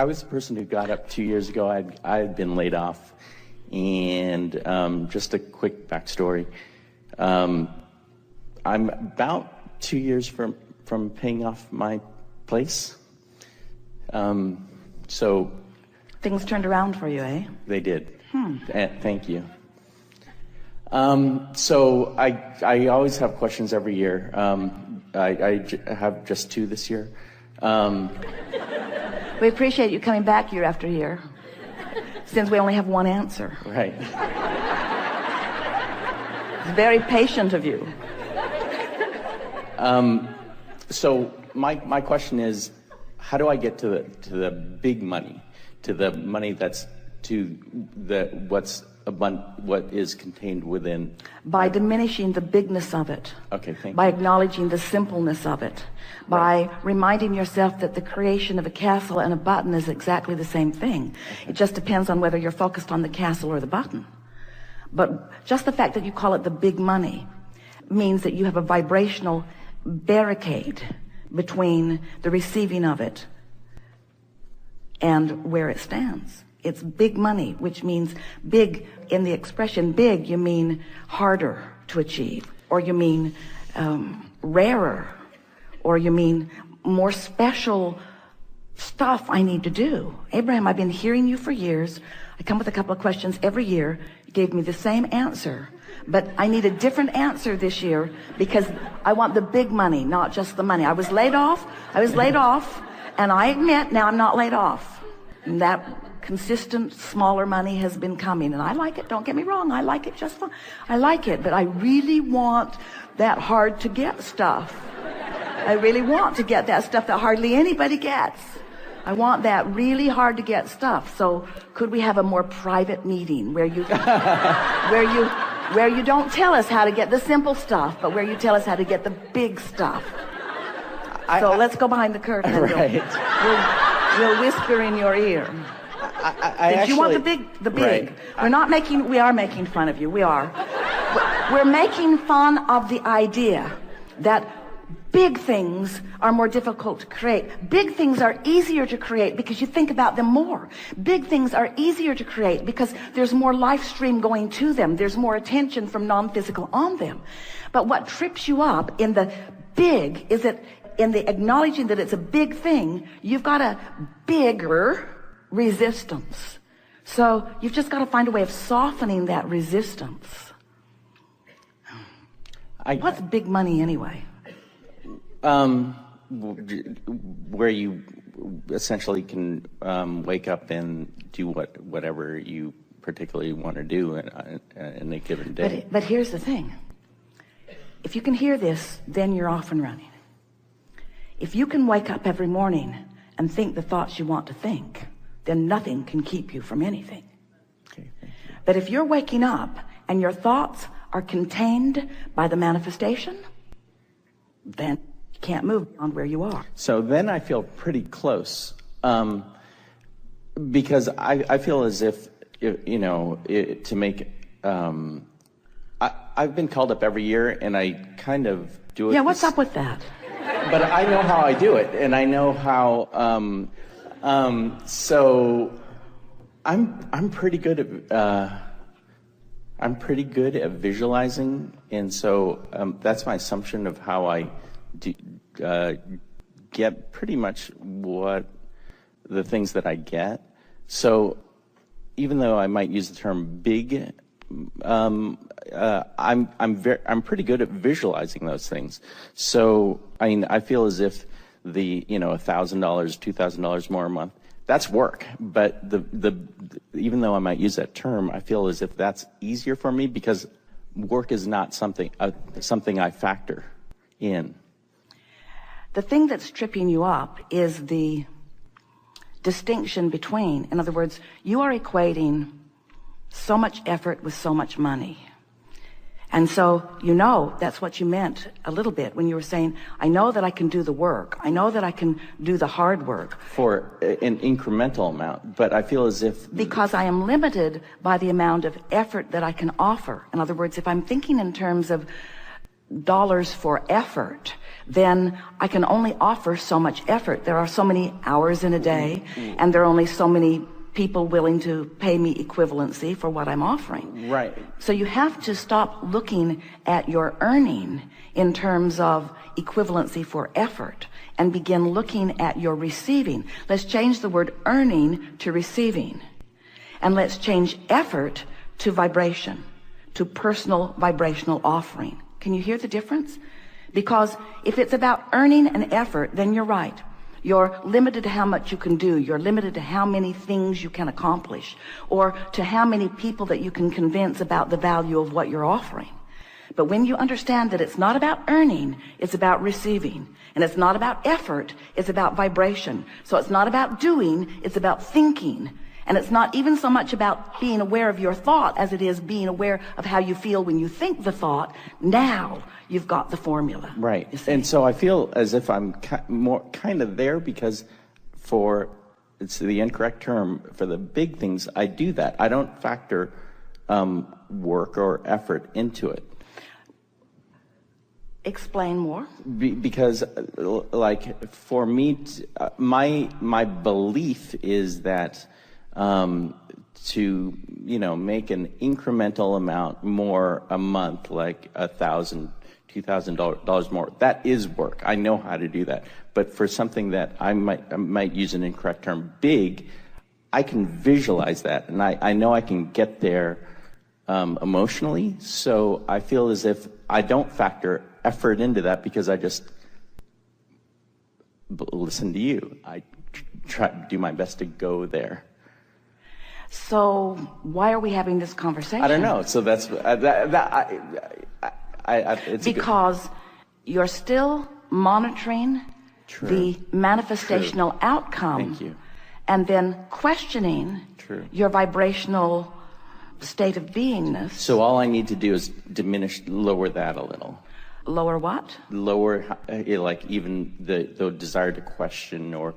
I was the person who got up 2 years ago. I had been laid off, and just a quick backstory. I'm about 2 years from paying off my place. So things turned around for you, eh? They did. Thank you. So I always have questions every year. I have just 2 this year. We appreciate you coming back year after year, since we only have one answer. Right. It's very patient of you. So my question is, how do I get to the big money, to the money that's to what is contained within? By diminishing the bigness of it. Okay, thank you. By acknowledging the simpleness of it. By reminding yourself that the creation of a castle and a button is exactly the same thing. Okay. It just depends on whether you're focused on the castle or the button. But just the fact that you call it the big money means that you have a vibrational barricade between the receiving of it and where it stands. It's big money, which means big. In the expression big, you mean harder to achieve, or you mean rarer, or you mean more special stuff I need to do. Abraham, I've been hearing you for years. I come with a couple of questions every year. You gave me the same answer, but I need a different answer this year because I want the big money, not just the money. I was laid off, and I admit now I'm not laid off. And that consistent smaller money has been coming, and I like it. Don't get me wrong, I like it just fine. I like it, but I really want that hard to get stuff. I really want to get that stuff that hardly anybody gets. I want that really hard to get stuff. So could we have a more private meeting where you where you don't tell us how to get the simple stuff, but where you tell us how to get the big stuff? So let's go behind the curtain. Right. We'll whisper in your ear. Did you want the big? Right. We are making fun of you. We are. We're making fun of the idea that big things are more difficult to create. Big things are easier to create because you think about them more. Big things are easier to create because there's more life stream going to them. There's more attention from non-physical on them. But what trips you up in the big is that in the acknowledging that it's a big thing, you've got a bigger resistance. So you've just got to find a way of softening that resistance. What's big money anyway? Where you essentially can wake up and do whatever you particularly want to do in a given day. But here's the thing. If you can hear this, then you're off and running. If you can wake up every morning and think the thoughts you want to think, then nothing can keep you from anything. Okay, thank you. But if you're waking up and your thoughts are contained by the manifestation, then you can't move on where you are. So then I feel pretty close, because I feel as if, to make, I've been called up every year, and I kind of do it. Yeah, what's up with that? But I know how I do it, and I know how. So I'm pretty good at visualizing, and so that's my assumption of how I get pretty much what the things that I get. So even though I might use the term big, I'm pretty good at visualizing those things. So I feel as if the $1,000, $2,000 more a month, that's work. But even though I might use that term, I feel as if that's easier for me because work is not something I factor in. The thing that's tripping you up is the distinction between, in other words, you are equating so much effort with so much money. And so, that's what you meant a little bit when you were saying, I know that I can do the work. I know that I can do the hard work. For an incremental amount, but I feel as if... Because I am limited by the amount of effort that I can offer. In other words, if I'm thinking in terms of dollars for effort, then I can only offer so much effort. There are so many hours in a day, and there are only so many people willing to pay me equivalency for what I'm offering. Right. So you have to stop looking at your earning in terms of equivalency for effort and begin looking at your receiving. Let's change the word earning to receiving. And let's change effort to vibration, to personal vibrational offering. Can you hear the difference? Because if it's about earning and effort, then you're right. You're limited to how much you can do. You're limited to how many things you can accomplish, or to how many people that you can convince about the value of what you're offering. But when you understand that it's not about earning, it's about receiving. And it's not about effort, it's about vibration. So it's not about doing, it's about thinking. And it's not even so much about being aware of your thought as it is being aware of how you feel when you think the thought. Now you've got the formula. Right. And so I feel as if I'm more kind of there, because it's the incorrect term, for the big things, I do that. I don't factor work or effort into it. Explain more. Because, like, for me, my belief is that to, make an incremental amount more a month, like $1,000, $2,000 more, that is work. I know how to do that. But for something that I might use an incorrect term, big, I can visualize that, and I know I can get there emotionally. So I feel as if I don't factor effort into that, because I just listen to you. I try to do my best to go there. So why are we having this conversation? I don't know. So that's it's because you're still monitoring the manifestational outcome. Thank you. And then questioning your vibrational state of beingness. So all I need to do is lower that a little. Lower what? Lower, like, even the desire to question, or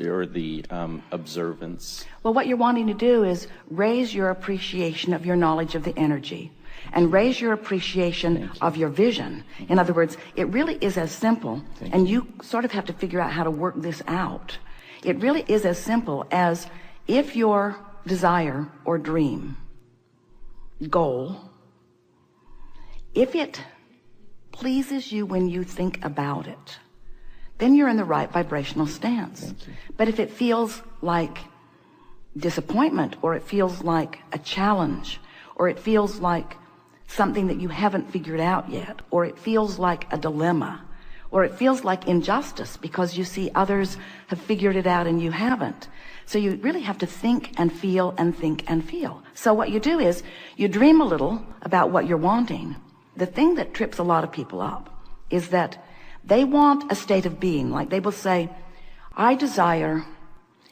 or the observance. Well, what you're wanting to do is raise your appreciation of your knowledge of the energy, and raise your appreciation of your vision. In other words, it really is as simple, and you sort of have to figure out how to work this out. It really is as simple as, if your desire or dream, goal, if it pleases you when you think about it, then you're in the right vibrational stance. But if it feels like disappointment, or it feels like a challenge, or it feels like something that you haven't figured out yet, or it feels like a dilemma, or it feels like injustice because you see others have figured it out and you haven't. So you really have to think and feel and think and feel. So what you do is you dream a little about what you're wanting. The thing that trips a lot of people up is that they want a state of being. Like, they will say, I desire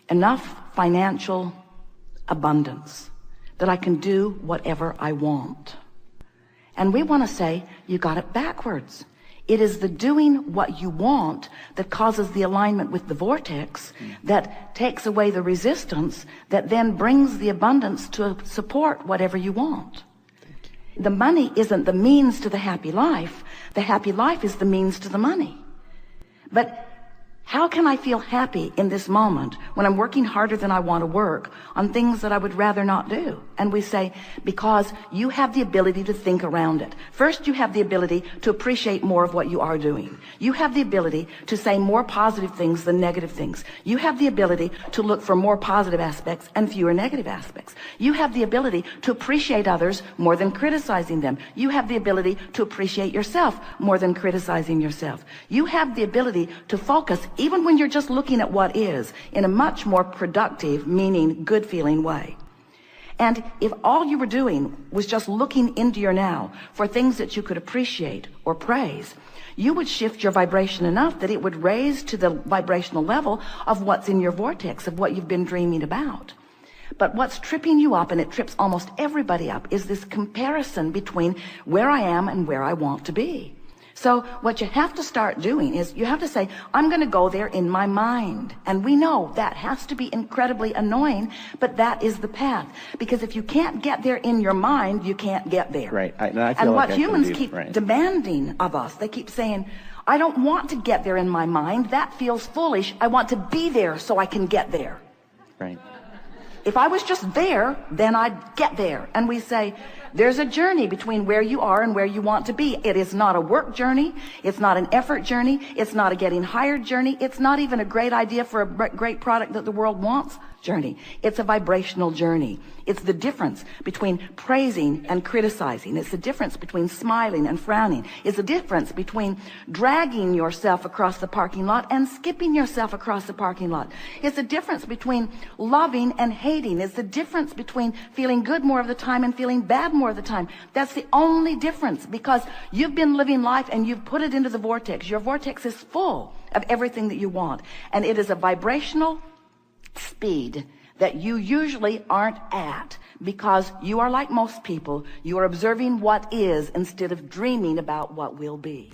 enough financial abundance that I can do whatever I want. And we want to say, you got it backwards. It is the doing what you want that causes the alignment with the vortex, that takes away the resistance, that then brings the abundance to support whatever you want. The money isn't the means to the happy life. The happy life is the means to the money. But how can I feel happy in this moment when I'm working harder than I want to work on things that I would rather not do? And we say, because you have the ability to think around it. First, you have the ability to appreciate more of what you are doing. You have the ability to say more positive things than negative things. You have the ability to look for more positive aspects and fewer negative aspects. You have the ability to appreciate others more than criticizing them. You have the ability to appreciate yourself more than criticizing yourself. You have the ability to focus, even when you're just looking at what is, in a much more productive, meaning, good feeling way. And if all you were doing was just looking into your now for things that you could appreciate or praise, you would shift your vibration enough that it would raise to the vibrational level of what's in your vortex, of what you've been dreaming about. But what's tripping you up, and it trips almost everybody up, is this comparison between where I am and where I want to be. So what you have to start doing is you have to say, I'm going to go there in my mind. And we know that has to be incredibly annoying, but that is the path. Because if you can't get there in your mind, you can't get there. Right. I feel and like what I humans can do, keep right. demanding of us, they keep saying, I don't want to get there in my mind. That feels foolish. I want to be there so I can get there. Right. If I was just there, then I'd get there. And we say, there's a journey between where you are and where you want to be. It is not a work journey. It's not an effort journey. It's not a getting hired journey. It's not even a great idea for a great product that the world wants journey. It's a vibrational journey. It's the difference between praising and criticizing. It's the difference between smiling and frowning. It's the difference between dragging yourself across the parking lot and skipping yourself across the parking lot. It's the difference between loving and hating. It's the difference between feeling good more of the time and feeling bad more of the time. That's the only difference, because you've been living life and you've put it into the vortex. Your vortex is full of everything that you want. And it is a vibrational speed that you usually aren't at, because you are like most people. You are observing what is instead of dreaming about what will be.